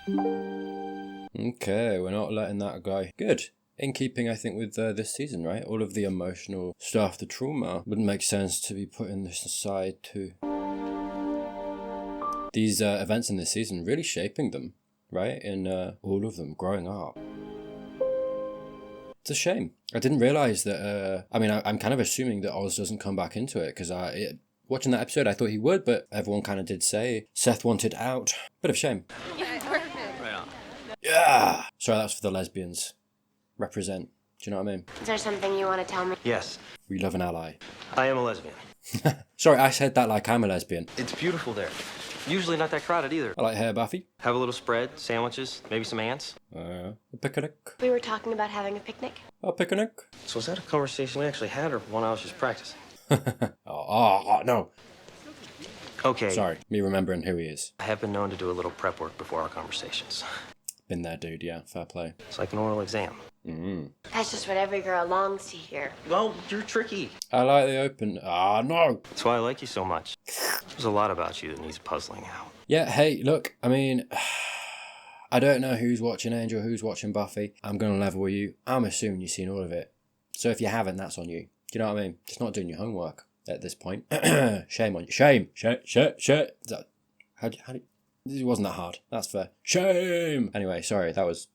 Okay, we're not letting that go. Good. In keeping, I think, with this season, right? All of the emotional stuff, the trauma, wouldn't make sense to be putting this aside too. These events in this season really shaping them, right? In all of them growing up. It's a shame. I didn't realise that, I'm kind of assuming that Oz doesn't come back into it, because watching that episode, I thought he would, but everyone kind of did say Seth wanted out. Bit of a shame. Yeah! Sorry, that's for the lesbians. Represent. Do you know what I mean? Is there something you want to tell me? Yes. We love an ally. I am a lesbian. Sorry, I said that like I'm a lesbian. It's beautiful there. Usually not that crowded either. I like hair, Buffy. Have a little spread, sandwiches, maybe some ants. A picnic. We were talking about having a picnic. A picnic. So is that a conversation we actually had or one I was just practicing? No. Okay. Sorry, me remembering who he is. I have been known to do a little prep work before our conversations. Been there, dude, yeah, fair play. It's like an oral exam. That's just what every girl longs to hear. Well, you're tricky. I like the open... no! That's why I like you so much. There's a lot about you that needs puzzling out. Yeah, hey, look, I mean... I don't know who's watching Angel, who's watching Buffy. I'm going to level with you. I'm assuming you've seen all of it. So if you haven't, that's on you. Do you know what I mean? Just not doing your homework at this point. Shame on you. Shame. How do you... It wasn't that hard. That's fair. Shame! Anyway, sorry, that was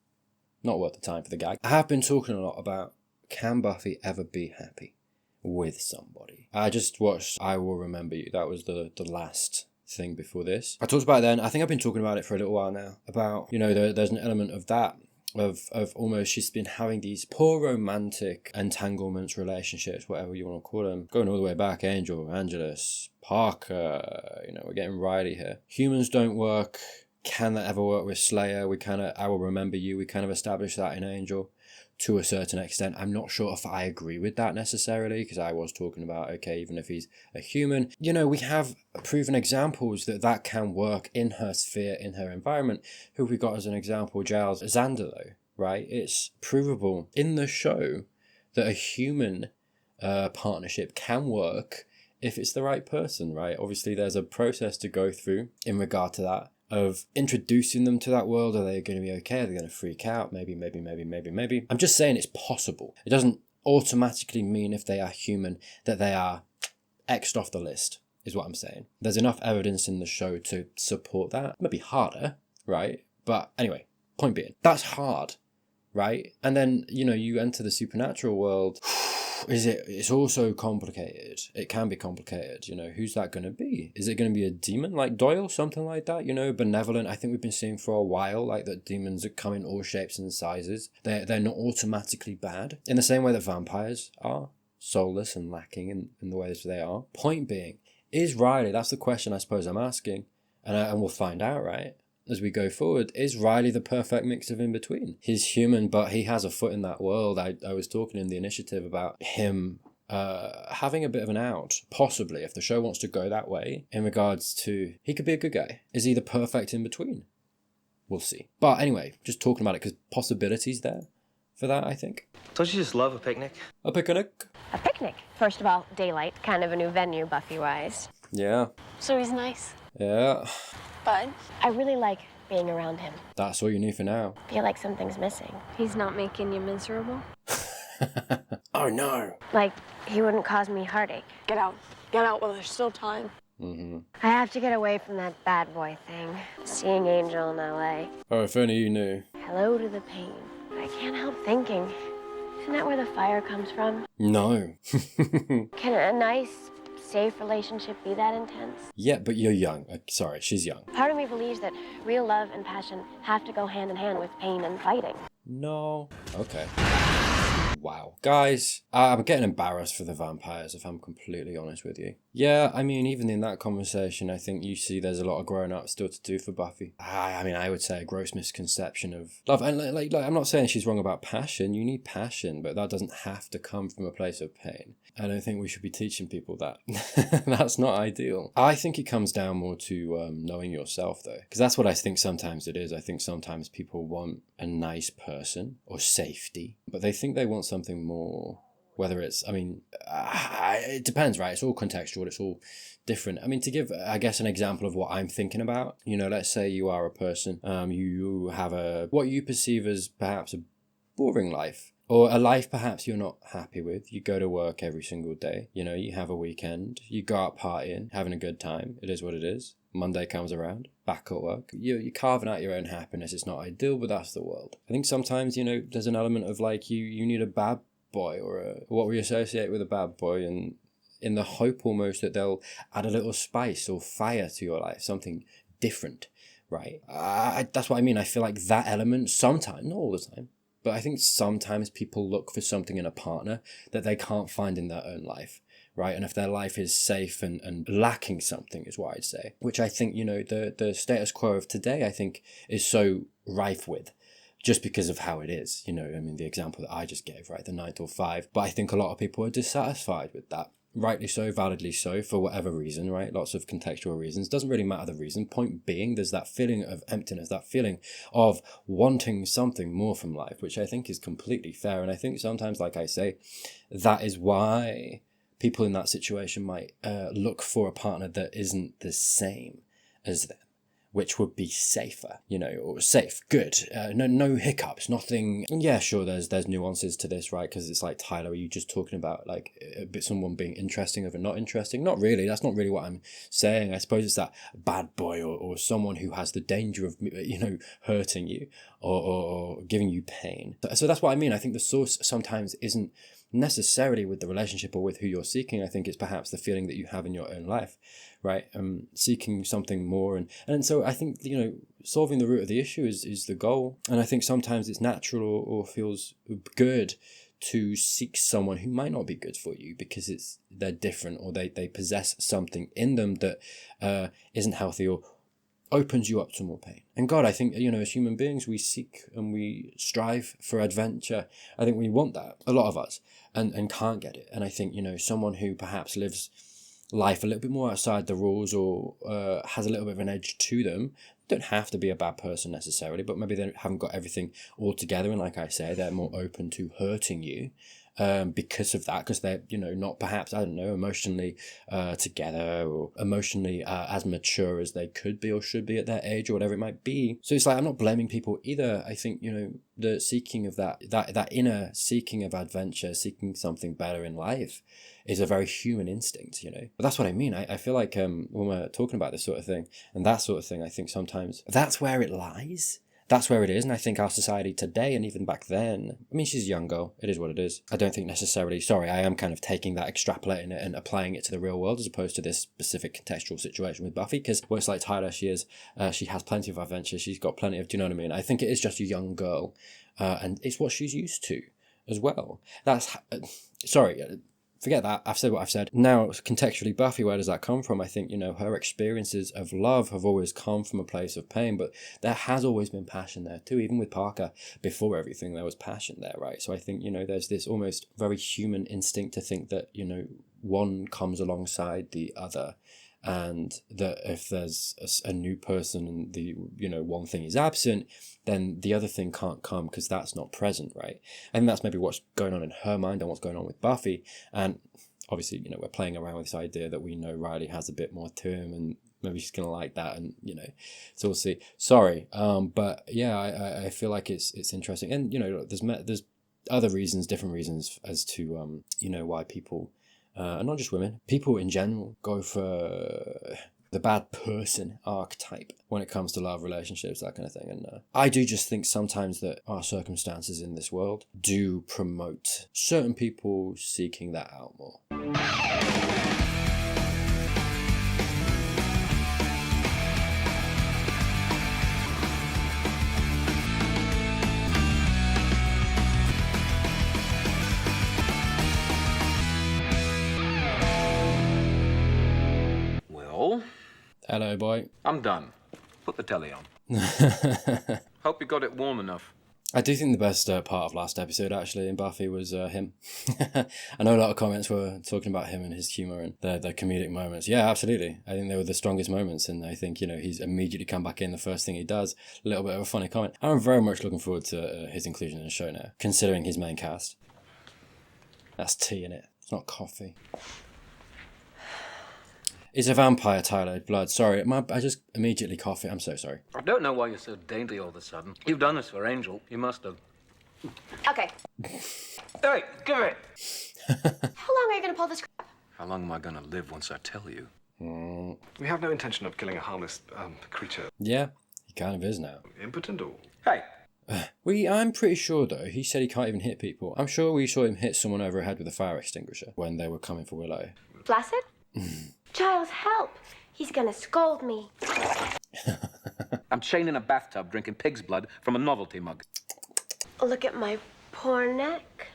not worth the time for the gag. I have been talking a lot about, can Buffy ever be happy with somebody? I just watched I Will Remember You. That was the last thing before this. I talked about it then. I think I've been talking about it for a little while now. About, there's an element of that. Of almost she's been having these poor romantic entanglements, relationships, whatever you want to call them, going all the way back. Angel, Angelus, Parker, we're getting Riley here. Humans don't work. Can that ever work with Slayer? I Will Remember You. We kind of established that in Angel to a certain extent. I'm not sure if I agree with that necessarily, because I was talking about, okay, even if he's a human, we have proven examples that can work in her sphere, in her environment. Who we got as an example? Giles Xander, though, right? It's provable in the show that a human partnership can work if it's the right person, right? Obviously, there's a process to go through in regard to that, of introducing them to that world. Are they going to be okay? Are they going to freak out? Maybe. I'm just saying it's possible. It doesn't automatically mean if they are human that they are X'd off the list, is what I'm saying. There's enough evidence in the show to support that. Maybe harder, right? But anyway, point being, that's hard, right? And then, you enter the supernatural world. It's also complicated. It can be complicated. Who's that going to be? Is it going to be a demon like Doyle? Something like that, benevolent. I think we've been seeing for a while, like, that demons come in all shapes and sizes. They're not automatically bad. In the same way that vampires are soulless and lacking in the ways they are. Point being, is Riley, that's the question I suppose I'm asking. And we'll find out, right? As we go forward, is Riley the perfect mix of in between? He's human, but he has a foot in that world. I was talking in the initiative about him having a bit of an out, possibly, if the show wants to go that way, in regards to, he could be a good guy. Is he the perfect in between? We'll see. But anyway, just talking about it, because possibilities there for that, I think. Don't you just love a picnic? A picnic? A picnic. First of all, daylight. Kind of a new venue, Buffy-wise. Yeah. So he's nice. Yeah. But I really like being around him. That's all you need for now. Feel like something's missing. he's not making you miserable. Oh no. Like, he wouldn't cause me heartache. Get out. Get out while there's still time. I have to get away from that bad boy thing. Seeing Angel in LA. Oh, if only you knew. Hello to the pain. But I can't help thinking. Isn't that where the fire comes from? No. Can a nice, safe relationship be that intense? Yeah, but you're young. Sorry, she's young. Part of me believes that real love and passion have to go hand in hand with pain and fighting. No. Okay. Wow. Guys, I'm getting embarrassed for the vampires, if I'm completely honest with you. Yeah, I mean, even in that conversation, I think you see there's a lot of growing up still to do for Buffy. I would say a gross misconception of love. And like, I'm not saying she's wrong about passion. You need passion, but that doesn't have to come from a place of pain. I don't think we should be teaching people that. That's not ideal. I think it comes down more to knowing yourself, though. Because that's what I think sometimes it is. I think sometimes people want a nice person or safety, but they think they want something more Whether it's, I mean, it depends, right? It's all contextual. It's all different. I mean, to give, I guess, an example of what I'm thinking about, you know, let's say you are a person, you have what you perceive as perhaps a boring life, or a life perhaps you're not happy with. You go to work every single day, you know, you have a weekend, you go out partying, having a good time. It is what it is. Monday comes around, back at work. You're carving out your own happiness. It's not ideal, but that's the world. I think sometimes, you know, there's an element of like you need a bad boy, or what we associate with a bad boy, and in the hope almost that they'll add a little spice or fire to your life, something different, right? That's what I mean. I feel like that element sometimes, not all the time, but I think sometimes people look for something in a partner that they can't find in their own life, right? And if their life is safe and lacking something, is what I'd say, which I think, you know, the status quo of today, I think, is so rife with, just because of how it is, you know. I mean, the example that I just gave, right, the 9 to 5, but I think a lot of people are dissatisfied with that. Rightly so, validly so, for whatever reason, right? Lots of contextual reasons. Doesn't really matter the reason. Point being, there's that feeling of emptiness, that feeling of wanting something more from life, which I think is completely fair. And I think sometimes, like I say, that is why people in that situation might look for a partner that isn't the same as them, which would be safer, you know, or safe, good, no hiccups, nothing. Yeah, sure, there's nuances to this, right? Because it's like, Tyler, are you just talking about like a bit someone being interesting over not interesting? Not really. That's not really what I'm saying. I suppose it's that bad boy, or someone who has the danger of, you know, hurting you or giving you pain. So that's what I mean. I think the source sometimes isn't necessarily with the relationship or with who you're seeking. I think it's perhaps the feeling that you have in your own life, right? Seeking something more, and so I think, you know, solving the root of the issue is the goal. And I think sometimes it's natural or feels good to seek someone who might not be good for you because they're different, or they possess something in them that isn't healthy or opens you up to more pain. And God, I think, you know, as human beings, we seek and we strive for adventure. I think we want that, a lot of us, and can't get it. And I think, you know, someone who perhaps lives life a little bit more outside the rules, or has a little bit of an edge to them, don't have to be a bad person necessarily, but maybe they haven't got everything all together, and like I say, they're more open to hurting you because of that, because they're, you know, not perhaps, I don't know, emotionally together, or emotionally as mature as they could be or should be at their age, or whatever it might be. So it's like, I'm not blaming people either. I think, you know, the seeking of that inner seeking of adventure, seeking something better in life, is a very human instinct, you know. But that's what I mean. I feel like when we're talking about this sort of thing and that sort of thing, I think sometimes that's where it lies. That's where it is. And I think our society today, and even back then, I mean, she's a young girl. It is what it is. I don't think necessarily, sorry, I am kind of taking that, extrapolating it and applying it to the real world, as opposed to this specific contextual situation with Buffy, because well, it's like Tyler, she has plenty of adventure. She's got plenty of, do you know what I mean? I think it is just a young girl, and it's what she's used to as well. That's, sorry, forget that. I've said what I've said. Now, contextually, Buffy, where does that come from? I think, you know, her experiences of love have always come from a place of pain, but there has always been passion there too. Even with Parker, before everything, there was passion there, right? So I think, you know, there's this almost very human instinct to think that, you know, one comes alongside the other, and that if there's a new person and the, you know, one thing is absent, then the other thing can't come because that's not present, right? And that's maybe what's going on in her mind and what's going on with Buffy. And obviously, you know, we're playing around with this idea that we know Riley has a bit more to him, and maybe she's gonna like that, and, you know, so we'll see. Sorry, but yeah, I feel like it's interesting, and, you know, there's other reasons, different reasons as to you know, why people, and not just women, people in general, go for the bad person archetype when it comes to love, relationships, that kind of thing. And I do just think sometimes that our circumstances in this world do promote certain people seeking that out more. Hello, boy. I'm done. Put the telly on. Hope you got it warm enough. I do think the best part of last episode, actually, in Buffy was him. I know a lot of comments were talking about him and his humour and the comedic moments. Yeah, absolutely. I think they were the strongest moments, and I think, you know, he's immediately come back in. The first thing he does, a little bit of a funny comment. I'm very much looking forward to his inclusion in the show now, considering his main cast. That's tea in it. It's not coffee. It's a vampire, Tyler. Blood. Sorry, I just immediately cough it. I'm so sorry. I don't know why you're so dainty all of a sudden. You've done this for Angel. You must have. Okay. Hey, give it! How long are you gonna pull this crap? How long am I gonna live once I tell you? We have no intention of killing a harmless creature. Yeah, he kind of is now. Impotent or... Hey! I'm pretty sure though, he said he can't even hit people. I'm sure we saw him hit someone over the head with a fire extinguisher when they were coming for Willow. Flaccid? Giles, help! He's gonna scold me. I'm chained in a bathtub drinking pig's blood from a novelty mug. Look at my poor neck.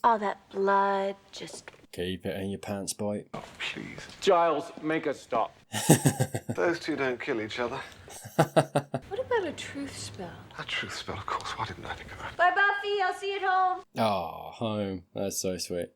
All that blood just... Keep it in your pants, boy. Oh, please. Giles, make us stop. Those two don't kill each other. What about a truth spell? A truth spell, of course. Why didn't I think of that? Bye, Buffy. I'll see you at home. Oh, home. That's so sweet.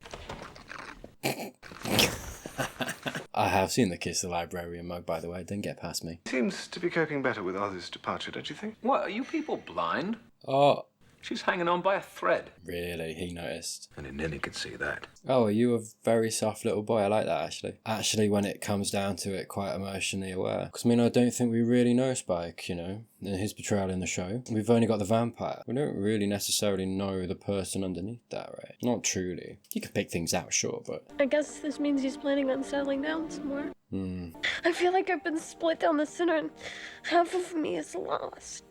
I have seen the Kiss the Librarian mug, by the way. It didn't get past me. Seems to be coping better with others' departure, don't you think? What, are you people blind? Oh, She's hanging on by a thread. really? He noticed. And Nini could see that. Oh, are you a very soft little boy? I like that, actually. Actually, when it comes down to it, quite emotionally aware. Because, I mean, I don't think we really know Spike, you know, in his portrayal in the show. We've only got the vampire. We don't really necessarily know the person underneath that, right? Not truly. You can pick things out, sure, but... I guess this means he's planning on settling down some more. I feel like I've been split down the center and half of me is lost.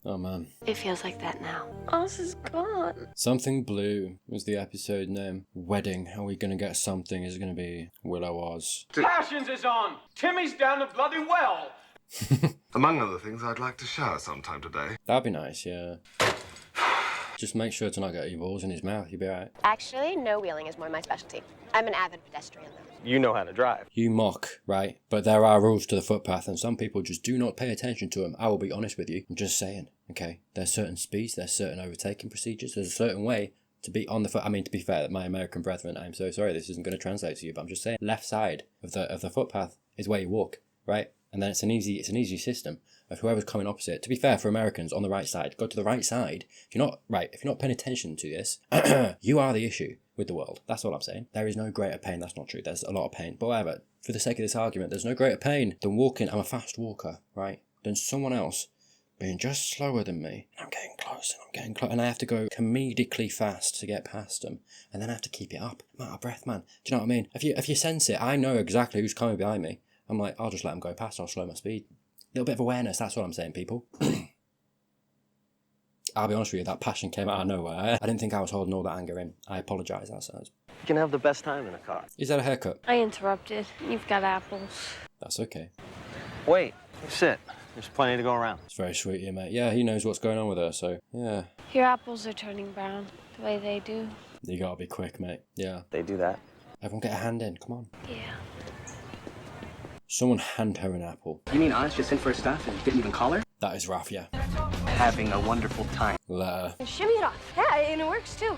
Oh, man. It feels like that now. Oz is gone. Something Blue was the episode name. Wedding. Are we going to get something? Is it going to be Willow Oz? Passions is on. Timmy's down the bloody well. Among other things, I'd like to shower sometime today. That'd be nice, yeah. Just make sure to not get your balls in his mouth. You'll be alright. Actually, no wheeling is more my specialty. I'm an avid pedestrian, though. You know how to drive. You mock, right? But there are rules to the footpath, and some people just do not pay attention to them. I will be honest with you. I'm just saying, okay? There's certain speeds, there's certain overtaking procedures, there's a certain way to be on the foot. I mean, to be fair, my American brethren, I'm so sorry this isn't going to translate to you, but I'm just saying, left side of the footpath is where you walk, right? And then it's an easy system of whoever's coming opposite. To be fair, for Americans, on the right side, go to the right side. If you're not paying attention to this, you are the issue with the world. That's all I'm saying. There is no greater pain. That's not true. There's a lot of pain. But whatever, for the sake of this argument, there's no greater pain than walking. I'm a fast walker, right? Than someone else being just slower than me. I'm getting close and I'm getting close. And I have to go comedically fast to get past them. And then I have to keep it up. I'm out of breath, man. Do you know what I mean? If you sense it, I know exactly who's coming behind me. I'm like, I'll just let them go past. I'll slow my speed. A little bit of awareness. That's what I'm saying, people. I'll be honest with you, that passion came out of nowhere. I didn't think I was holding all that anger in. I apologise, that sounds. You can have the best time in a car. Is that a haircut? I interrupted. You've got apples. That's okay. Wait, sit. There's plenty to go around. It's very sweet of you, mate. Yeah, he knows what's going on with her, so, yeah. Your apples are turning brown, the way they do. You gotta be quick, mate. Yeah. They do that. Everyone get a hand in, come on. Yeah. Someone hand her an apple. You mean Oz just sent for her stuff and didn't even call her? That is Raph, yeah. Having a wonderful time. Let her. Shimmy it off. Yeah, and it works, too.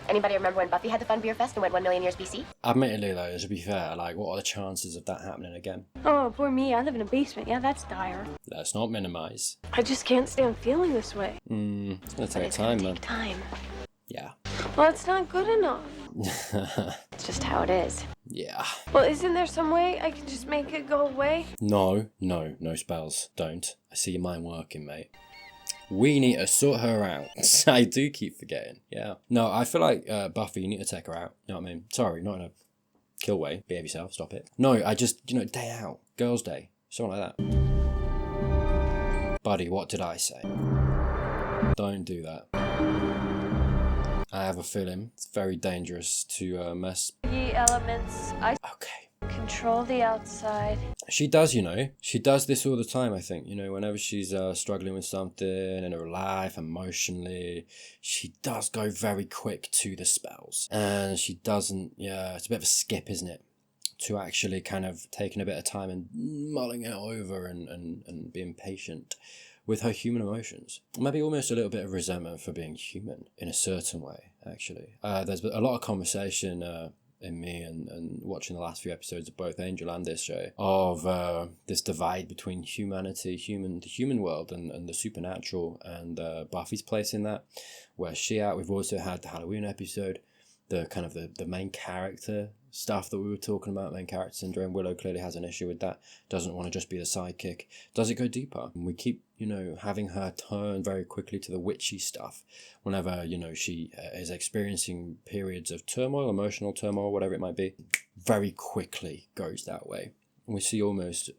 Anybody remember when Buffy had the fun beer fest and went 1 million years BC? Admittedly, though, to be fair, like, what are the chances of that happening again? Oh, poor me. I live in a basement. Yeah, that's dire. Let's not minimise. I just can't stand feeling this way. It's gonna take time, man. Time. Yeah. Well, it's not good enough. It's just how it is. Yeah. Well, isn't there some way I can just make it go away? No spells. Don't. I see your mind working, mate. We need to sort her out. I do keep forgetting. Yeah. No, I feel like Buffy, you need to take her out. You know what I mean? Sorry, not in a kill way. Behave yourself. Stop it. No, I just, day out. Girls' day. Something like that. Buddy, what did I say? Don't do that. I have a feeling it's very dangerous to mess. The elements. I Okay. control the outside. She does, She does this all the time, I think. Whenever she's struggling with something in her life, emotionally, she does go very quick to the spells. And she doesn't, it's a bit of a skip, isn't it? To actually kind of taking a bit of time and mulling it over and being patient with her human emotions. Maybe almost a little bit of resentment for being human in a certain way, actually. There's a lot of conversation in me and watching the last few episodes of both Angel and this show of this divide between humanity, the human world and the supernatural, and Buffy's place in that. Where's she at? We've also had the Halloween episode, the kind of the main character stuff that we were talking about, main character syndrome. Willow clearly has an issue with that, doesn't want to just be the sidekick. Does it go deeper? And we keep, having her turn very quickly to the witchy stuff whenever, she is experiencing periods of turmoil, emotional turmoil, whatever it might be. Very quickly goes that way. And we see almost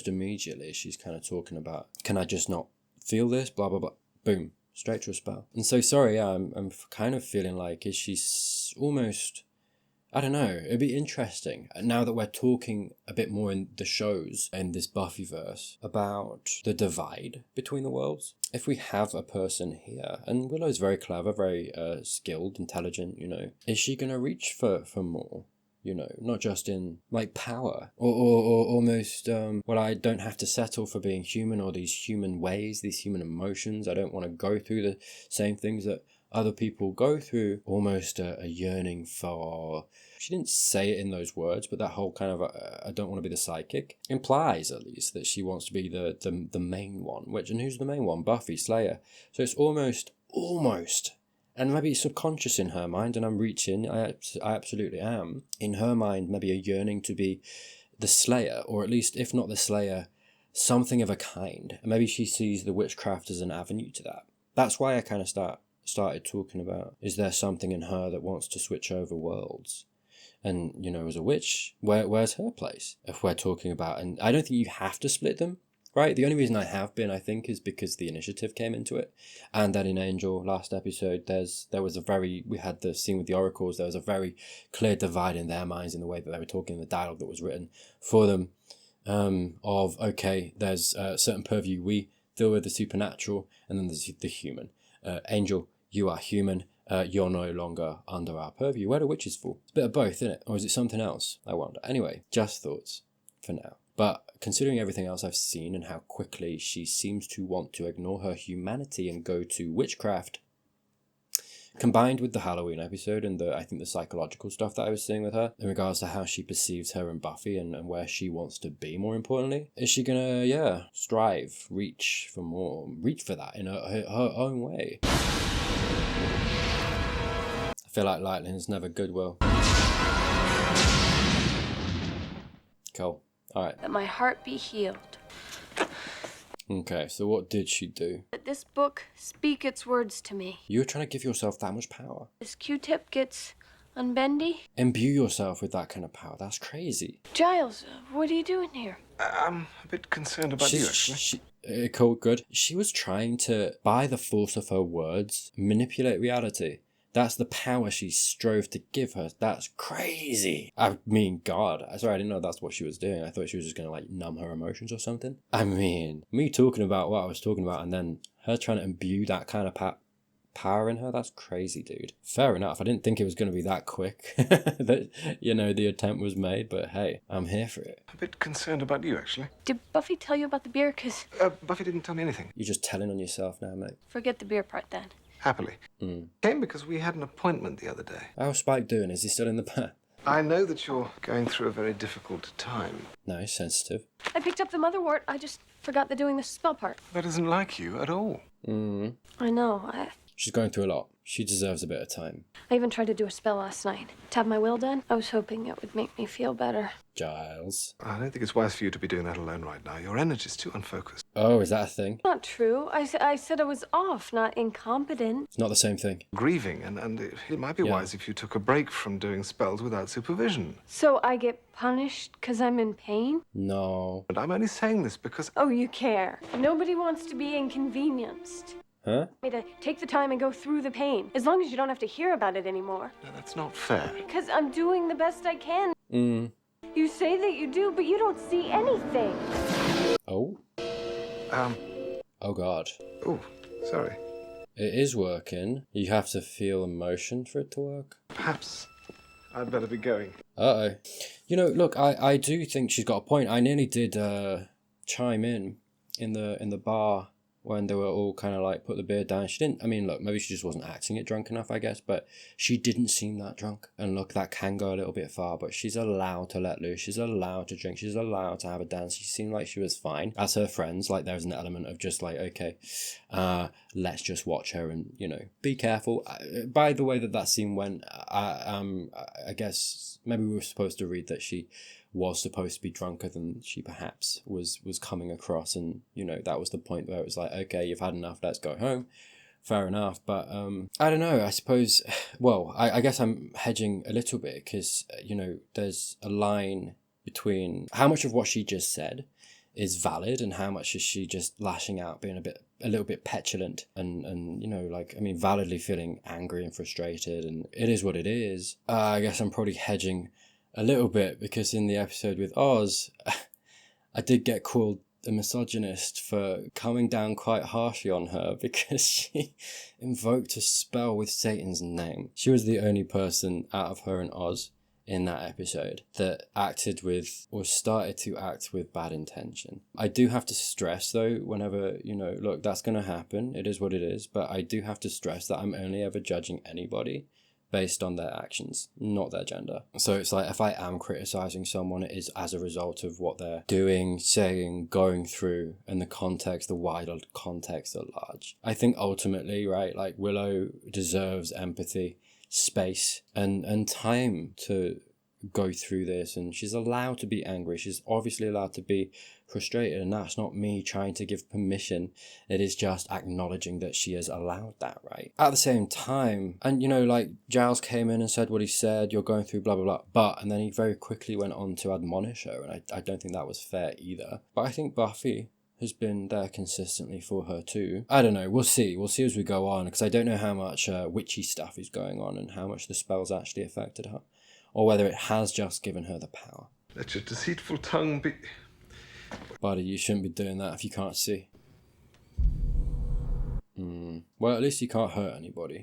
immediately she's kind of talking about, can I just not feel this? Blah, blah, blah. Boom. Straight to a spell. And so, sorry, I'm kind of feeling like, is she almost... I don't know, it'd be interesting, now that we're talking a bit more in the shows, in this Buffyverse, about the divide between the worlds. If we have a person here, and Willow's very clever, very skilled, intelligent, is she going to reach for more? Not just in, like, power, or almost, well, I don't have to settle for being human, or these human ways, these human emotions. I don't want to go through the same things that other people go through. Almost a yearning for... She didn't say it in those words, but that whole kind of, I don't want to be the sidekick, implies at least that she wants to be the main one. And who's the main one? Buffy, Slayer. So it's almost, and maybe it's subconscious in her mind, and I'm reaching, I absolutely am, in her mind, maybe a yearning to be the Slayer, or at least, if not the Slayer, something of a kind. And maybe she sees the witchcraft as an avenue to that. That's why I kind of started talking about, is there something in her that wants to switch over worlds? And, as a witch, where's her place? If we're talking about, and I don't think you have to split them, right? The only reason I have been, I think, is because the initiative came into it. And that in Angel, last episode, we had the scene with the oracles, there was a very clear divide in their minds in the way that they were talking, the dialogue that was written for them, of, okay, there's a certain purview, we deal with the supernatural, and then there's the human. Angel, you are human. You're no longer under our purview. Where do witches fall? It's a bit of both, isn't it? Or is it something else? I wonder. Anyway, just thoughts for now. But considering everything else I've seen and how quickly she seems to want to ignore her humanity and go to witchcraft, combined with the Halloween episode and I think the psychological stuff that I was seeing with her in regards to how she perceives her and Buffy and where she wants to be, more importantly, is she gonna, strive, reach for more, reach for that in her own way? I feel like lightning's never good, Will. Cool. Alright. That my heart be healed. Okay, so what did she do? That this book speak its words to me. You were trying to give yourself that much power. This Q-tip gets unbendy. Imbue yourself with that kind of power. That's crazy. Giles, what are you doing here? I'm a bit concerned about you, actually. Cool, good. She was trying to, by the force of her words, manipulate reality. That's the power she strove to give her. That's crazy. I mean, God. Sorry, I didn't know that's what she was doing. I thought she was just going to, numb her emotions or something. I mean, me talking about what I was talking about and then her trying to imbue that kind of power in her, that's crazy, dude. Fair enough. I didn't think it was going to be that quick that, the attempt was made, but hey, I'm here for it. A bit concerned about you, actually. Did Buffy tell you about the beer? Because Buffy didn't tell me anything. You're just telling on yourself now, mate. forget the beer part then. Happily. Came because we had an appointment the other day. How's Spike doing? Is he still in the bar? I know that you're going through a very difficult time. No, he's sensitive. I picked up the motherwort. I just forgot the doing the spell part. That isn't like you at all. I know. She's going through a lot. She deserves a bit of time. I even tried to do a spell last night. To have my will done. I was hoping it would make me feel better. Giles. I don't think it's wise for you to be doing that alone right now. Your energy's too unfocused. Oh, is that a thing? Not true. I said I was off, not incompetent. It's not the same thing. Grieving, and it might be wise if you took a break from doing spells without supervision. So I get punished because I'm in pain? No. And I'm only saying this because... Oh, you care. Nobody wants to be inconvenienced. Huh? Me to take the time and go through the pain, as long as you don't have to hear about it anymore. No, that's not fair. Because I'm doing the best I can. You say that you do, but you don't see anything. Oh? Oh, God. Oh, sorry. It is working. You have to feel emotion for it to work. Perhaps I'd better be going. Uh-oh. Look, I do think she's got a point. I nearly did chime in the bar when they were all kind of like put the beer down. She didn't, I mean, look, maybe she just wasn't acting it drunk enough, I guess, but she didn't seem that drunk. And look, that can go a little bit far, but she's allowed to let loose. She's allowed to drink. She's allowed to have a dance. She seemed like she was fine. As her friends, like there's an element of just like, okay, let's just watch her and, you know, be careful. By the way that scene went, I guess maybe we were supposed to read that she was supposed to be drunker than she perhaps was coming across, and you know that was the point where it was like, okay, you've had enough, let's go home. Fair enough, but I don't know, I suppose, well, I guess I'm hedging a little bit because, you know, there's a line between how much of what she just said is valid and how much is she just lashing out, being a little bit petulant and you know, like, I mean, validly feeling angry and frustrated, and it is what it is. I guess I'm probably hedging a little bit because in the episode with Oz, I did get called a misogynist for coming down quite harshly on her because she invoked a spell with Satan's name. She was the only person out of her and Oz in that episode that acted with or started to act with bad intention. I do have to stress though, whenever, you know, look, that's going to happen. It is what it is. But I do have to stress that I'm only ever judging anybody based on their actions, not their gender. So it's like, if I am criticizing someone, it is as a result of what they're doing, saying, going through, and the context, the wider context at large. I think ultimately, right, like Willow deserves empathy, space, and time to go through this, and she's allowed to be angry. She's obviously allowed to be frustrated, and that's not me trying to give permission. It is just acknowledging that she is allowed that, right? At the same time, and you know, like Giles came in and said what he said, you're going through blah blah blah, and then he very quickly went on to admonish her, and I don't think that was fair either. But I think Buffy has been there consistently for her too. I don't know, we'll see as we go on, because I don't know how much witchy stuff is going on and how much the spells actually affected her, or whether it has just given her the power. Let your deceitful tongue be... Buddy, you shouldn't be doing that if you can't see. Well, at least you can't hurt anybody.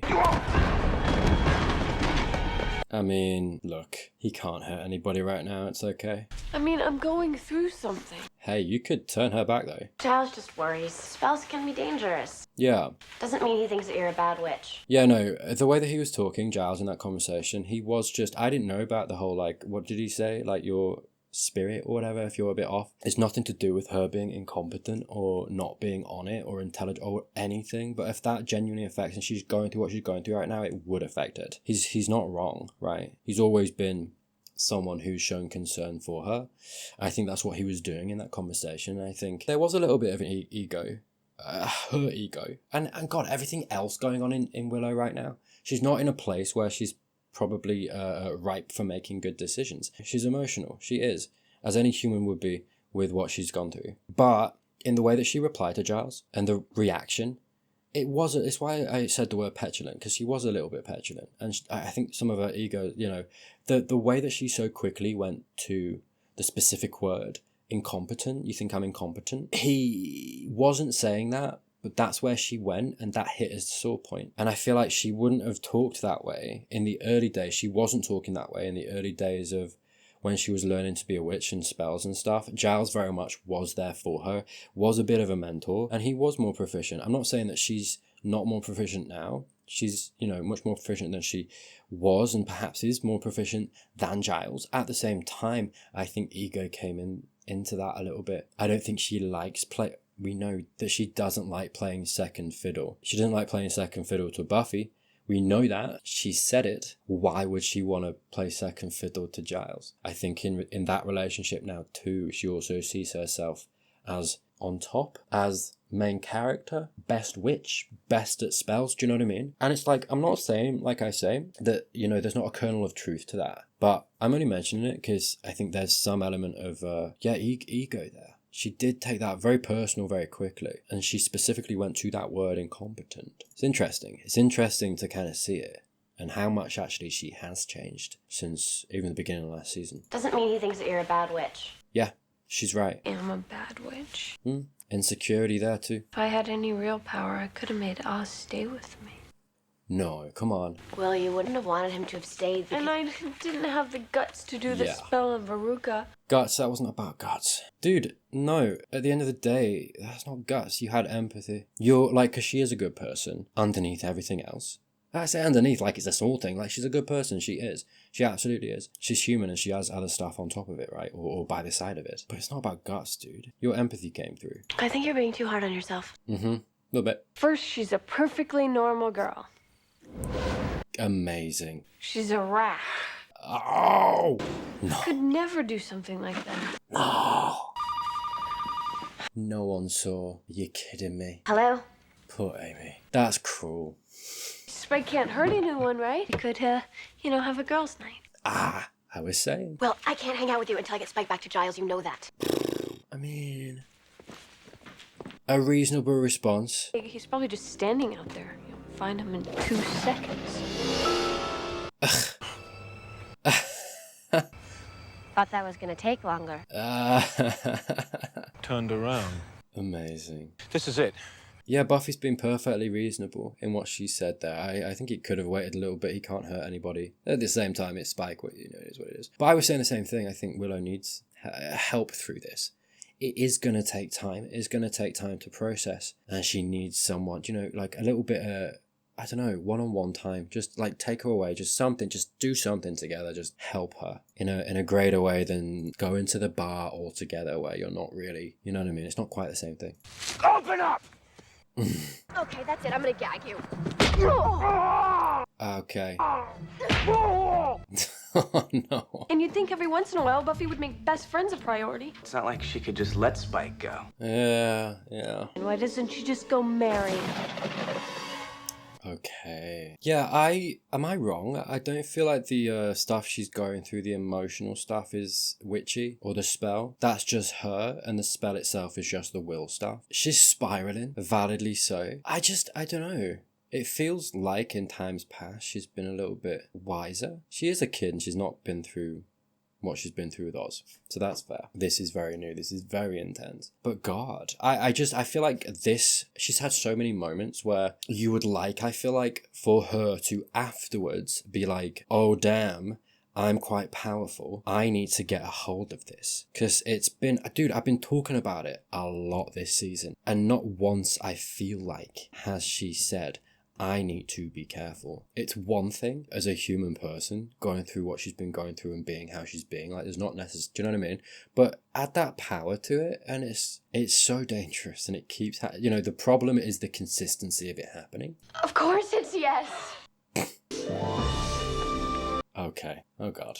I mean, look, he can't hurt anybody right now, it's okay. I mean, I'm going through something. Hey, you could turn her back though. Giles just worries. Spells can be dangerous. Yeah. Doesn't mean he thinks that you're a bad witch. Yeah, no, the way that he was talking, Giles, in that conversation, he was just, I didn't know about the whole, like, what did he say? Like, your spirit or whatever, if you're a bit off. It's nothing to do with her being incompetent or not being on it or intelligent or anything, but if that genuinely affects and she's going through what she's going through right now, it would affect it. He's not wrong, right? He's always been someone who's shown concern for her. I think that's what he was doing in that conversation. I think there was a little bit of an ego, her ego, and God, everything else going on in Willow right now. She's not in a place where she's probably ripe for making good decisions. She's emotional. She is, as any human would be with what she's gone through. But in the way that she replied to Giles and the reaction, it's why I said the word petulant, because she was a little bit petulant. And I think some of her ego, you know, the way that she so quickly went to the specific word, incompetent, you think I'm incompetent? He wasn't saying that, but that's where she went, and that hit a sore point. And I feel like she wouldn't have talked that way in the early days. She wasn't talking that way in the early days of when she was learning to be a witch and spells and stuff. Giles very much was there for her, was a bit of a mentor, and he was more proficient. I'm not saying that she's not more proficient now. She's, you know, much more proficient than she was, and perhaps is more proficient than Giles. At the same time, I think ego came into that a little bit. I don't think she likes play. We know that she doesn't like playing second fiddle. She doesn't like playing second fiddle to Buffy. We know that. She said it. Why would she want to play second fiddle to Giles? I think in that relationship now too, she also sees herself as on top, as main character, best witch, best at spells. Do you know what I mean? And it's like, I'm not saying, like I say, that, you know, there's not a kernel of truth to that. But I'm only mentioning it because I think there's some element of, ego there. She did take that very personal very quickly, and she specifically went to that word incompetent. It's interesting. It's interesting to kind of see it, and how much actually she has changed since even the beginning of last season. Doesn't mean he thinks that you're a bad witch. Yeah, she's right. I'm a bad witch. Insecurity there too. If I had any real power, I could have made Oz stay with me. No, come on. Well, you wouldn't have wanted him to have stayed. And I didn't have the guts to do the Yeah. spell of Veruca. Guts, that wasn't about guts. Dude, no. At the end of the day, that's not guts. You had empathy. You're, like, because she is a good person underneath everything else. I say underneath like it's a small thing. Like, she's a good person. She is. She absolutely is. She's human and she has other stuff on top of it, right? Or by the side of it. But it's not about guts, dude. Your empathy came through. I think you're being too hard on yourself. Mm-hmm. A little bit. First, she's a perfectly normal girl. Amazing. She's a rat. Oh! No. Could never do something like that. No. No one saw. You're kidding me. Hello? Poor Amy. That's cruel. Spike can't hurt anyone, right? He could, have a girls' night. Ah, I was saying. Well, I can't hang out with you until I get Spike back to Giles. You know that. I mean, a reasonable response. He's probably just standing out there. You'll find him in 2 seconds. Thought that was gonna take longer. Turned around. Amazing. This is it. Yeah, Buffy's been perfectly reasonable in what she said there. I think he could have waited a little bit. He can't hurt anybody. At the same time, it's Spike. It is what it is. But I was saying the same thing. I think Willow needs help through this. It is going to take time. It's going to take time to process. And she needs someone, like a little bit of, I don't know, one-on-one time. Just like take her away. Just something. Just do something together. Just help her in a greater way than going to the bar all together where you're not really, you know what I mean? It's not quite the same thing. Open up! Okay, that's it. I'm gonna gag you. Okay. Oh, no. And you'd think every once in a while Buffy would make best friends a priority. It's not like she could just let Spike go. Yeah. And why doesn't she just go marry? Okay. Yeah, am I wrong? I don't feel like the stuff she's going through, the emotional stuff, is witchy or the spell. That's just her, and the spell itself is just the will stuff. She's spiraling, validly so. I don't know. It feels like in times past she's been a little bit wiser. She is a kid and she's not been through what she's been through with Oz. So that's fair. This is very new. This is very intense. But God, I feel like this, she's had so many moments where you would like, I feel like for her to afterwards be like, oh damn, I'm quite powerful. I need to get a hold of this. Because it's been, dude, I've been talking about it a lot this season. And not once I feel like has she said, I need to be careful. It's one thing as a human person going through what she's been going through and being how she's being. Like, there's not necessarily, do you know what I mean? But add that power to it, and it's so dangerous, and it keeps the problem is the consistency of it happening. Of course it's yes. Okay. Oh God.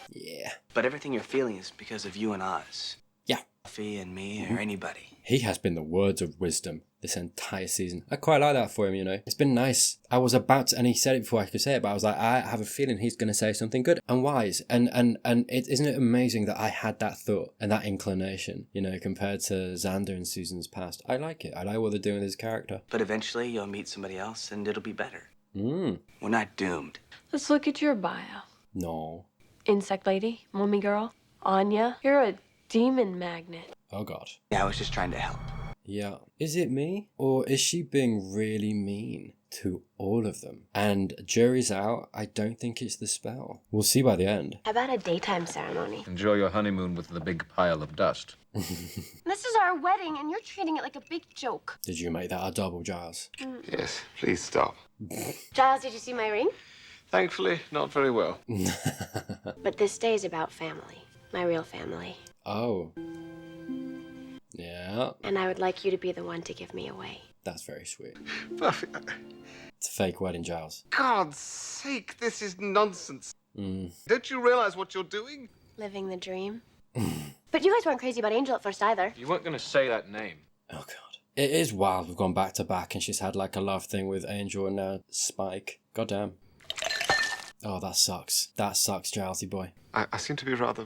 Yeah. But everything you're feeling is because of you and Oz. Yeah. Buffy and me or anybody. He has been the words of wisdom this entire season. I quite like that for him, It's been nice. I was about to, and he said it before I could say it, but I was like, I have a feeling he's going to say something good and wise. And isn't it amazing that I had that thought and that inclination, compared to Xander and Susan's past? I like it. I like what they're doing with his character. But eventually you'll meet somebody else and it'll be better. We're not doomed. Let's look at your bio. No. Insect lady, mummy girl, Anya. You're a demon magnet. Oh God. Yeah, I was just trying to help. Yeah. Is it me? Or is she being really mean to all of them? And jury's out. I don't think it's the spell. We'll see by the end. How about a daytime ceremony? Enjoy your honeymoon with the big pile of dust. This is our wedding, and you're treating it like a big joke. Did you make that a double, Giles? Yes, please stop. Giles, did you see my ring? Thankfully, not very well. But this day is about family. My real family. Oh. Yeah. And I would like you to be the one to give me away. That's very sweet. Buffy, It's a fake wedding, Giles. God's sake, this is nonsense. Mm. Don't you realize what you're doing? Living the dream. But you guys weren't crazy about Angel at first either. You weren't going to say that name. Oh, God. It is wild. We've gone back to back and she's had like a love thing with Angel and now Spike. Goddamn. Oh, that sucks. That sucks, Gilesy boy. I seem to be rather,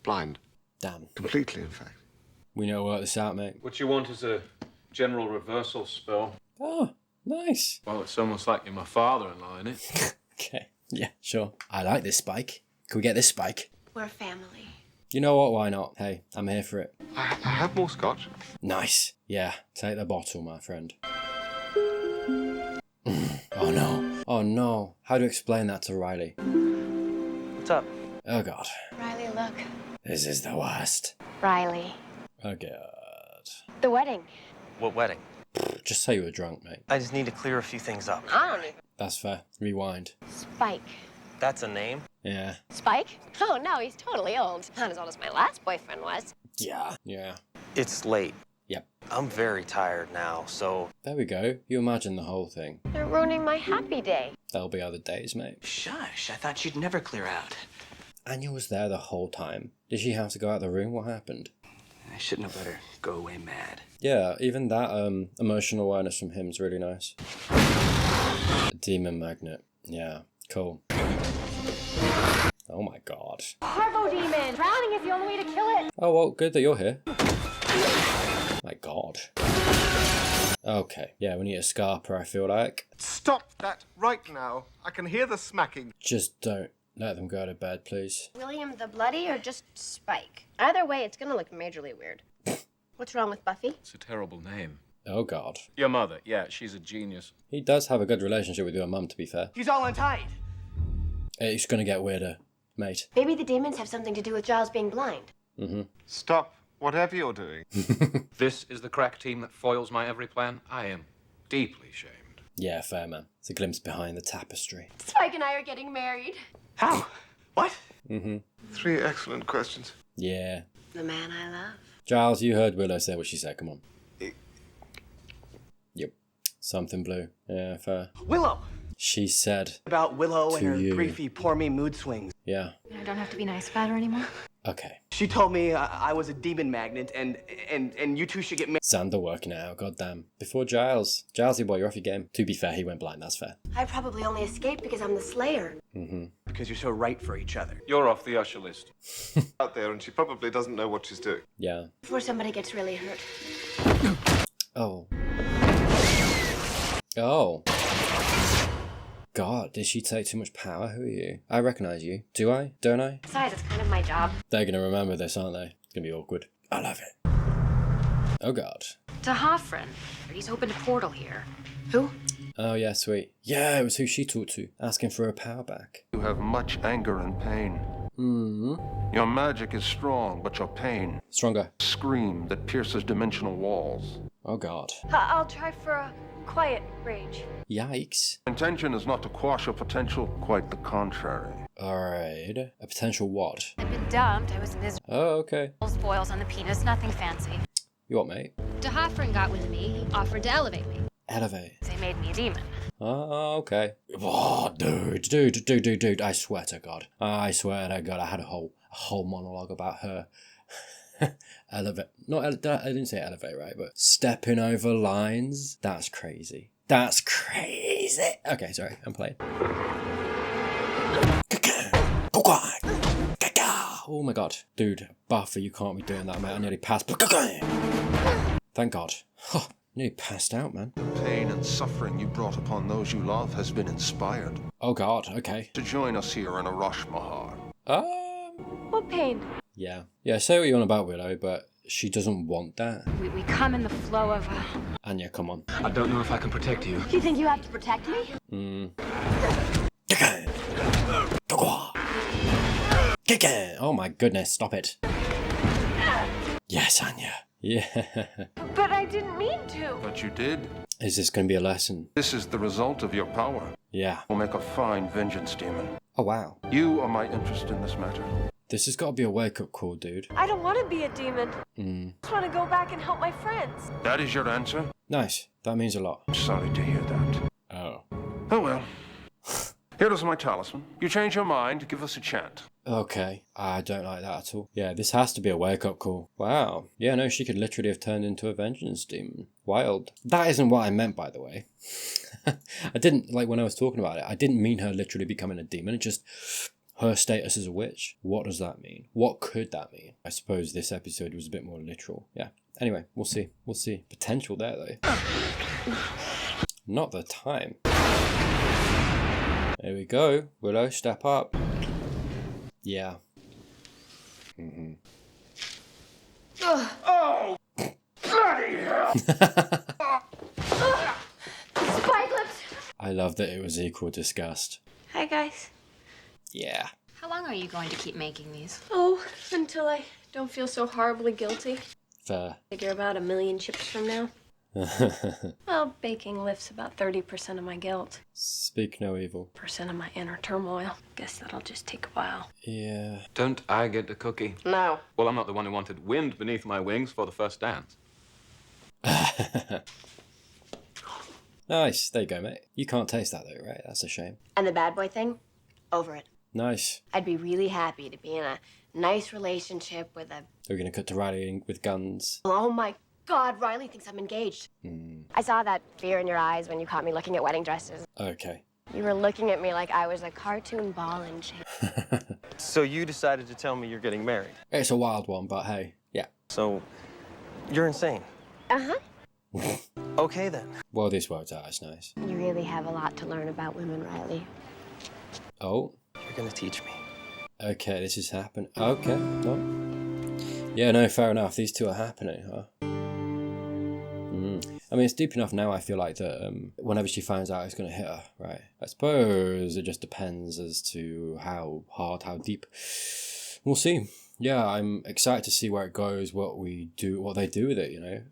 blind. Damn. Completely, in fact. We know work this out, mate. What you want is a general reversal spell. Oh, nice. Well, it's almost like you're my father-in-law, isn't it? Okay. Yeah, sure. I like this Spike. Can we get this Spike? We're family. You know what? Why not? Hey, I'm here for it. I have more scotch. Nice. Yeah, take the bottle, my friend. Oh no. Oh no. How to explain that to Riley? What's up? Oh god. Riley, look. This is the worst. Riley. Oh god. The wedding. What wedding? Just say you were drunk, mate. I just need to clear a few things up. I don't even. That's fair. Rewind. Spike. That's a name? Yeah. Spike? Oh no, he's totally old. Not as old as my last boyfriend was. Yeah. Yeah. It's late. Yep. I'm very tired now, so... There we go. You imagine the whole thing. They're ruining my happy day. There'll be other days, mate. Shush, I thought you'd never clear out. Anya was there the whole time. Did she have to go out the room? What happened? I shouldn't have let her go away mad. Yeah, even that emotional awareness from him is really nice. Demon magnet. Yeah, cool. Oh my god. Parvo demon! Drowning is the only way to kill it! Oh well, good that you're here. My god. Okay, yeah, we need a scarper, I feel like. Stop that right now. I can hear the smacking. Just don't let them go to bed, please. William the Bloody or just Spike? Either way, it's gonna look majorly weird. What's wrong with Buffy? It's a terrible name. Oh god. Your mother, yeah, she's a genius. He does have a good relationship with your mum, to be fair. He's all untied. It's gonna get weirder, mate. Maybe the demons have something to do with Giles being blind. Mm-hmm. Stop whatever you're doing. This is the crack team that foils my every plan. I am deeply shamed. Yeah, fair, man. It's a glimpse behind the tapestry. Spike and I are getting married. How? What? Mm-hmm. 3 excellent questions. Yeah. The man I love. Giles, you heard Willow say what she said. Come on. Yep. Something blue. Yeah, fair. Willow! She said. About Willow and To her you. briefy, poor me mood swings. Yeah. I don't have to be nice about her anymore. Okay. She told me I was a demon magnet and you two should get married. Xander working it out, goddamn. Before Giles. Gilesy boy, you're off your game. To be fair, he went blind, that's fair. I probably only escaped because I'm the Slayer. Mm-hmm. Because you're so right for each other. You're off the usher list. Out there, and she probably doesn't know what she's doing. Yeah. Before somebody gets really hurt. Oh. Oh. God, did she take too much power? Who are you? I recognize you. Do I? Don't I? Besides, it's kind of my job. They're gonna remember this, aren't they? It's gonna be awkward. I love it. Oh god. To Hoffren. He's opened a portal here. Who? Oh yeah, sweet. Yeah, it was who she talked to, asking for her power back. You have much anger and pain. Your magic is strong, but your pain... Stronger. Scream that pierces dimensional walls. Oh god. I'll try for a quiet rage. Yikes. Intention is not to quash your potential, quite the contrary. Alright. A potential what? I've been dumped. I was miserable. Oh, okay. Spoils on the penis. Nothing fancy. You what, mate? De Hoffren got with me. He offered to elevate me. Elevate. They made me a demon. Oh, okay. Oh, dude. I swear to God. I swear to God, I had a whole monologue about her. Elevate. I didn't say elevate, right? But stepping over lines. That's crazy. That's crazy. Okay, sorry. I'm playing. Oh my God. Dude, Buffy, you can't be doing that, mate. I nearly passed. Thank God. Oh, nearly passed out, man. The pain and suffering you brought upon those you love has been inspired. Oh God, okay. To join us here in Arash Mahar. What pain? Yeah. Yeah, say what you want about Willow, but she doesn't want that. We come in the flow of... Anya, come on. I don't know if I can protect you. Do you think you have to protect me? Oh my goodness, stop it. Yes, Anya. Yeah. But I didn't mean to. But you did. Is this going to be a lesson? This is the result of your power. Yeah. Will make a fine vengeance demon. Oh, wow. You are my interest in this matter. This has got to be a wake-up call, dude. I don't want to be a demon. I just want to go back and help my friends. That is your answer? Nice. That means a lot. I'm sorry to hear that. Oh. Oh well. Here is my talisman. You change your mind, give us a chant. Okay. I don't like that at all. Yeah, this has to be a wake-up call. Wow. Yeah, no, she could literally have turned into a vengeance demon. Wild. That isn't what I meant, by the way. I didn't, like, when I was talking about it, I didn't mean her literally becoming a demon. It just... her status as a witch. What does that mean? What could that mean? I suppose this episode was a bit more literal. Yeah. Anyway, we'll see. We'll see. Potential there, though. Not the time. There we go. Willow, step up. Yeah. Mm-hmm. Oh! Bloody hell! Spike lips! I love that it was equal disgust. Hi, guys. Yeah. How long are you going to keep making these? Oh, until I don't feel so horribly guilty. Fair. Figure about 1,000,000 chips from now. Well, baking lifts about 30% of my guilt. Speak no evil. Percent of my inner turmoil. Guess that'll just take a while. Yeah. Don't I get the cookie? No. Well, I'm not the one who wanted wind beneath my wings for the first dance. Nice. There you go, mate. You can't taste that though, right? That's a shame. And the bad boy thing? Over it. Nice. I'd be really happy to be in a nice relationship with a... We're gonna cut to Riley with guns. Oh my God, Riley thinks I'm engaged. I saw that fear in your eyes when you caught me looking at wedding dresses. Okay. You were looking at me like I was a cartoon ball and chain. So you decided to tell me you're getting married. It's a wild one, but hey, yeah. So you're insane. Uh-huh. Okay then. Well, this worked out. It's nice. You really have a lot to learn about women, Riley. Oh. You're gonna teach me. Okay, this is happening. Okay. No. Yeah, no, fair enough. These two are happening, huh? I mean, it's deep enough now, I feel like, that whenever she finds out, it's going to hit her, right? I suppose it just depends as to how hard, how deep. We'll see. Yeah, I'm excited to see where it goes, what they do with it, you know?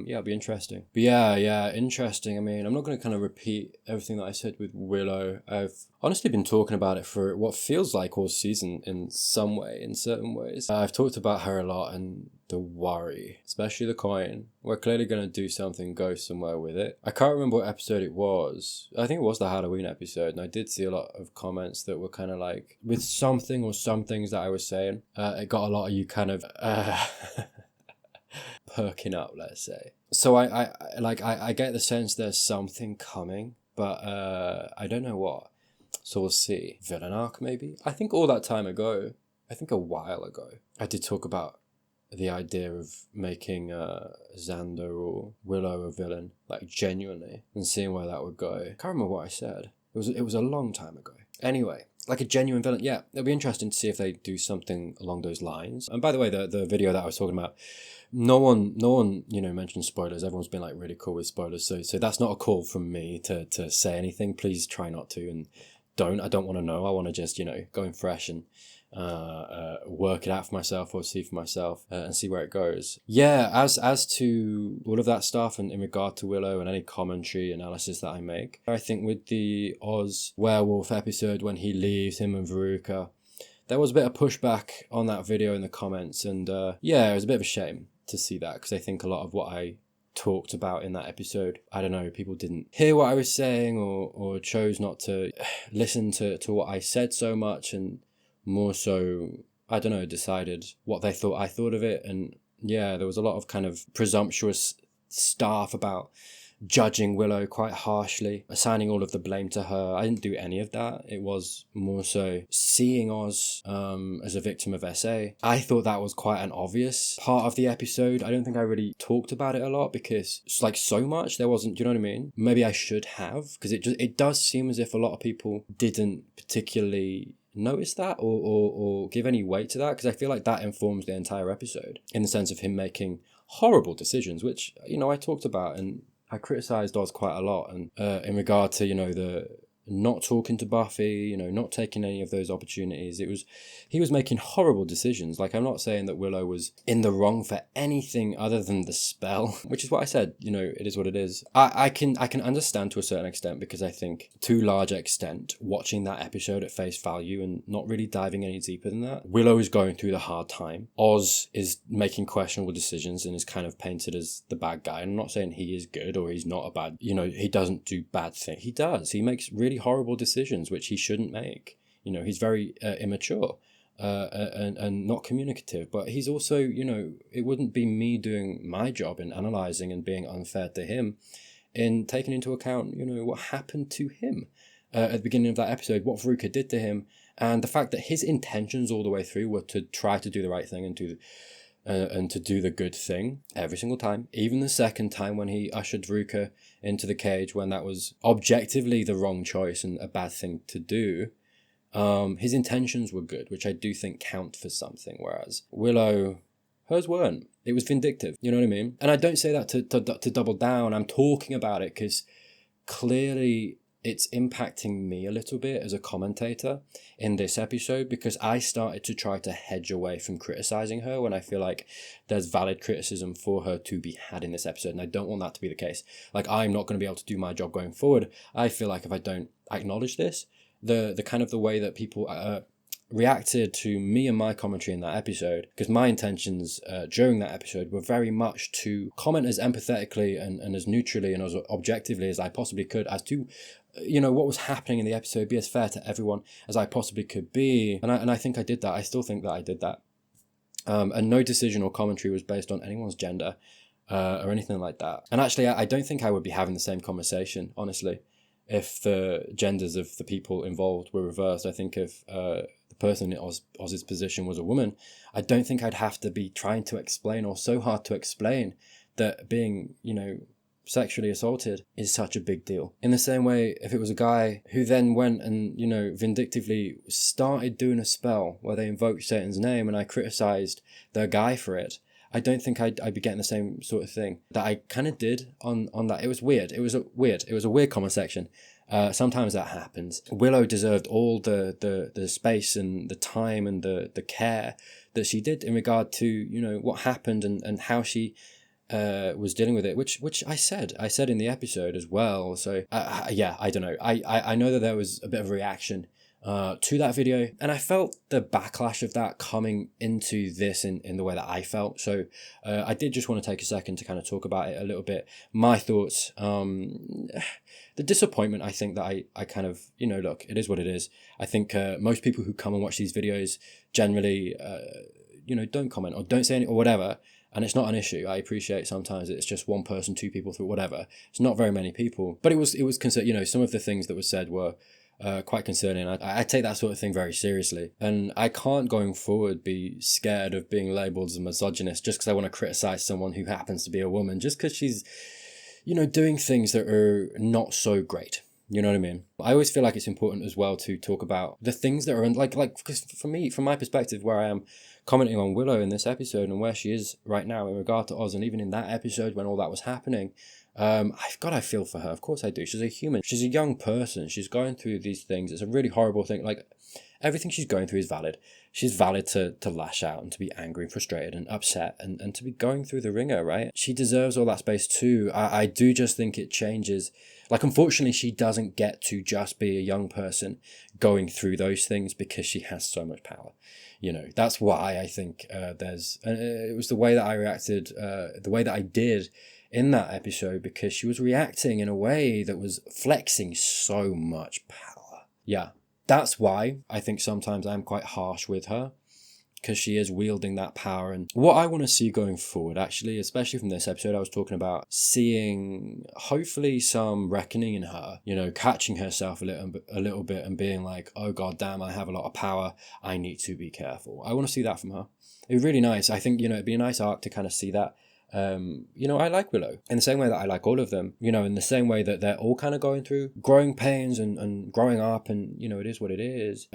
Yeah, it'll be interesting. But yeah, interesting. I mean, I'm not going to kind of repeat everything that I said with Willow. I've honestly been talking about it for what feels like all season in some way, in certain ways. I've talked about her a lot and the worry, especially the coin. We're clearly going to do something, go somewhere with it. I can't remember what episode it was. I think it was the Halloween episode, and I did see a lot of comments that were kind of like, with something or some things that I was saying, it got a lot of you kind of perking up, let's say. So I get the sense there's something coming, but I don't know what. So we'll see. Villain arc, maybe? I think all that time ago, I think a while ago, I did talk about the idea of making Xander or Willow a villain, like genuinely, and seeing where that would go. I can't remember what I said. It was a long time ago. Anyway, like a genuine villain. Yeah, it'll be interesting to see if they do something along those lines. And by the way, the video that I was talking about, no one, you know, mentioned spoilers. Everyone's been like really cool with spoilers. So that's not a call from me to say anything. Please try not to, and I don't want to know. I want to just, you know, go in fresh and work it out for myself or see for myself and see where it goes. Yeah, as to all of that stuff and in regard to Willow and any commentary analysis that I make, I think with the Oz werewolf episode when he leaves him and Veruca, there was a bit of pushback on that video in the comments, and yeah, it was a bit of a shame to see that, because I think a lot of what I talked about in that episode, I don't know, people didn't hear what I was saying or chose not to listen to what I said so much, and more so, I don't know, decided what they thought I thought of it. And yeah, there was a lot of kind of presumptuous stuff about judging Willow quite harshly, assigning all of the blame to her. I didn't do any of that. It was more so seeing Oz as a victim of SA. I thought that was quite an obvious part of the episode. I don't think I really talked about it a lot because it's like so much there wasn't, do you know what I mean? Maybe I should have, because it does seem as if a lot of people didn't particularly notice that or give any weight to that, because I feel like that informs the entire episode in the sense of him making horrible decisions, which, you know, I talked about, and I criticised Oz quite a lot, and in regard to, you know, the not talking to Buffy, you know, not taking any of those opportunities. He was making horrible decisions. Like, I'm not saying that Willow was in the wrong for anything other than the spell, which is what I said, you know, it is what it is. I can understand to a certain extent, because I think to a large extent, watching that episode at face value and not really diving any deeper than that, Willow is going through the hard time. Oz is making questionable decisions and is kind of painted as the bad guy. And I'm not saying he is good or he's not a bad, you know, he doesn't do bad things. He does. He makes really horrible decisions which he shouldn't make. You know, he's very immature and not communicative, but he's also, you know, it wouldn't be me doing my job in analysing and being unfair to him in taking into account, you know, what happened to him at the beginning of that episode, what Veruca did to him, and the fact that his intentions all the way through were to try to do the right thing and to do the good thing every single time. Even the second time when he ushered Veruca into the cage, when that was objectively the wrong choice and a bad thing to do, His intentions were good, which I do think count for something, whereas Willow, hers weren't. It was vindictive, you know what I mean? And I don't say that to double down. I'm talking about it because clearly it's impacting me a little bit as a commentator in this episode, because I started to try to hedge away from criticizing her when I feel like there's valid criticism for her to be had in this episode, and I don't want that to be the case. Like, I'm not going to be able to do my job going forward. I feel like if I don't acknowledge this, the kind of the way that people reacted to me and my commentary in that episode, because my intentions during that episode were very much to comment as empathetically and as neutrally and as objectively as I possibly could as to, you know, what was happening in the episode, be as fair to everyone as I possibly could be. And I think I did that. I still think that I did that. And no decision or commentary was based on anyone's gender or anything like that. And actually, I don't think I would be having the same conversation, honestly, if the genders of the people involved were reversed. I think if the person in Oz's position was a woman, I don't think I'd have to be trying to explain, or so hard to explain, that being, you know, sexually assaulted is such a big deal. In the same way, if it was a guy who then went and, you know, vindictively started doing a spell where they invoked Satan's name and I criticized the guy for it, I don't think I'd be getting the same sort of thing that I kind of did on that. It was weird. It was a weird comment section. Sometimes that happens. Willow deserved all the space and the time and the care that she did in regard to, you know, what happened and how she was dealing with it, which I said in the episode as well. So yeah, I don't know. I know that there was a bit of a reaction to that video, and I felt the backlash of that coming into this in the way that I felt. So I did just want to take a second to kind of talk about it a little bit. My thoughts, the disappointment, I think that I kind of, you know, look, it is what it is. I think most people who come and watch these videos generally, you know, don't comment or don't say anything or whatever. And it's not an issue. I appreciate sometimes it's just one person, two people through whatever. It's not very many people, but it was concerned. You know, some of the things that were said were quite concerning. I take that sort of thing very seriously, and I can't going forward be scared of being labelled as a misogynist just because I want to criticize someone who happens to be a woman, just because she's, you know, doing things that are not so great. You know what I mean? I always feel like it's important as well to talk about the things that are like because for me, from my perspective, where I am commenting on Willow in this episode and where she is right now in regard to Oz, and even in that episode when all that was happening, I feel for her. Of course I do. She's a human. She's a young person. She's going through these things. It's a really horrible thing. Like, everything she's going through is valid. She's valid to lash out and to be angry and frustrated and upset and to be going through the ringer, right? She deserves all that space too. I do just think it changes. Like, unfortunately, she doesn't get to just be a young person going through those things because she has so much power. You know, that's why I think it was the way that I reacted, the way that I did in that episode, because she was reacting in a way that was flexing so much power. Yeah, that's why I think sometimes I'm quite harsh with her, because she is wielding that power. And what I want to see going forward, actually, especially from this episode, I was talking about seeing hopefully some reckoning in her, you know, catching herself a little bit and being like, oh god damn, I have a lot of power, I need to be careful. I want to see that from her. It'd be really nice. I think, you know, it'd be a nice arc to kind of see that. You know, I like Willow in the same way that I like all of them, you know, in the same way that they're all kind of going through growing pains and growing up, and, you know, it is what it is.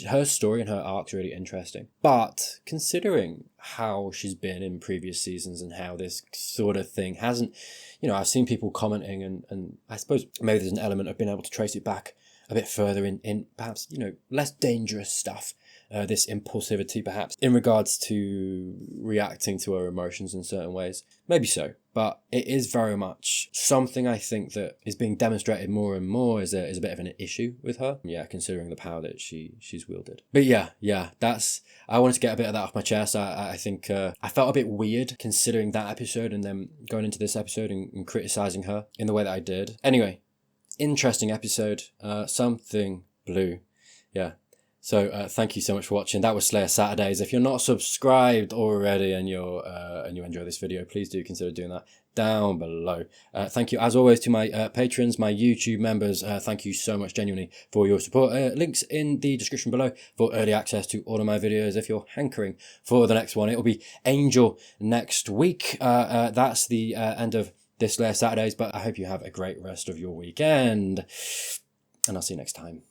Her story and her arc's really interesting. But considering how she's been in previous seasons and how this sort of thing hasn't, you know, I've seen people commenting and I suppose maybe there's an element of being able to trace it back a bit further in perhaps, you know, less dangerous stuff. This impulsivity, perhaps, in regards to reacting to her emotions in certain ways. Maybe so, but it is very much something I think that is being demonstrated more and more is a bit of an issue with her. Yeah, considering the power that she's wielded. But yeah, I wanted to get a bit of that off my chest. I think I felt a bit weird considering that episode and then going into this episode and criticizing her in the way that I did. Anyway, interesting episode. Something blue. Yeah. So thank you so much for watching. That was Slayer Saturdays. If you're not subscribed already and you enjoy this video, please do consider doing that down below. Thank you as always to my patrons, my YouTube members. Thank you so much genuinely for your support. Links in the description below for early access to all of my videos. If you're hankering for the next one, it'll be Angel next week. That's the end of this Slayer Saturdays, but I hope you have a great rest of your weekend, and I'll see you next time.